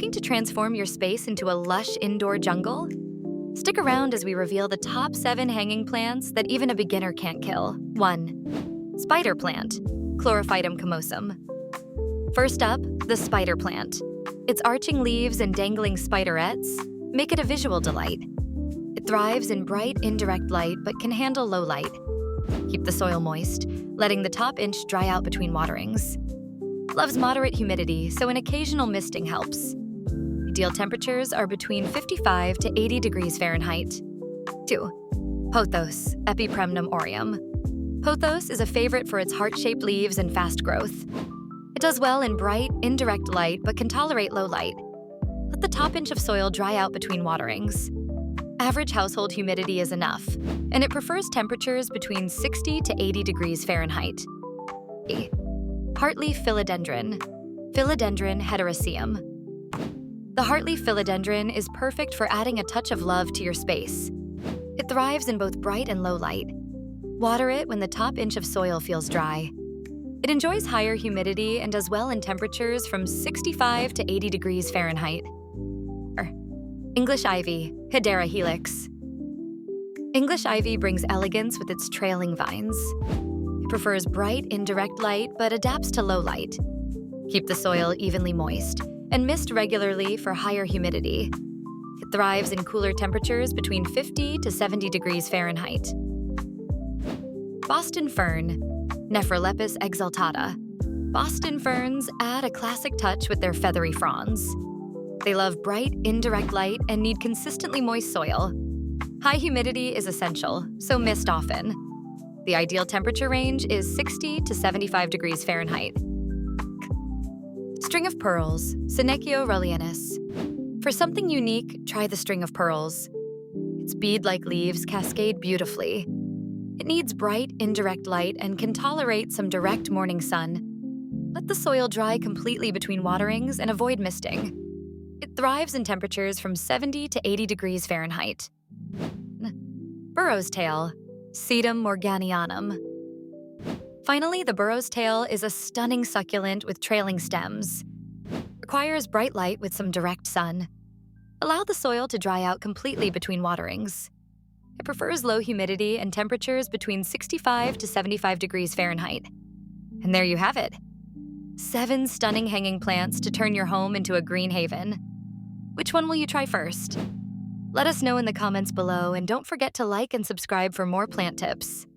Looking to transform your space into a lush indoor jungle? Stick around as we reveal the top 7 hanging plants that even a beginner can't kill. 1. Spider plant, Chlorophytum comosum. First up, the spider plant. Its arching leaves and dangling spiderettes make it a visual delight. It thrives in bright, indirect light but can handle low light. Keep the soil moist, letting the top inch dry out between waterings. Loves moderate humidity, so an occasional misting helps. Ideal temperatures are between 55 to 80 degrees Fahrenheit. 2. Pothos, Epipremnum aureum. Pothos is a favorite for its heart-shaped leaves and fast growth. It does well in bright, indirect light but can tolerate low light. Let the top inch of soil dry out between waterings. Average household humidity is enough, and it prefers temperatures between 60 to 80 degrees Fahrenheit. Heartleaf philodendron, Philodendron heteroecium. The heartleaf philodendron is perfect for adding a touch of love to your space. It thrives in both bright and low light. Water it when the top inch of soil feels dry. It enjoys higher humidity and does well in temperatures from 65 to 80 degrees Fahrenheit. English ivy, Hedera helix. English ivy brings elegance with its trailing vines. It prefers bright, indirect light but adapts to low light. Keep the soil evenly moist and mist regularly for higher humidity. It thrives in cooler temperatures between 50 to 70 degrees Fahrenheit. Boston fern, Nephrolepis exaltata. Boston ferns add a classic touch with their feathery fronds. They love bright, indirect light and need consistently moist soil. High humidity is essential, so mist often. The ideal temperature range is 60 to 75 degrees Fahrenheit. String of pearls, Senecio rollianus. For something unique, try the string of pearls. Its bead-like leaves cascade beautifully. It needs bright, indirect light and can tolerate some direct morning sun. Let the soil dry completely between waterings and avoid misting. It thrives in temperatures from 70 to 80 degrees Fahrenheit. Burro's tail, Sedum morganianum. Finally, the burro's tail is a stunning succulent with trailing stems. Requires bright light with some direct sun. Allow the soil to dry out completely between waterings. It prefers low humidity and temperatures between 65 to 75 degrees Fahrenheit. And there you have it. 7 stunning hanging plants to turn your home into a green haven. Which one will you try first? Let us know in the comments below, and don't forget to like and subscribe for more plant tips.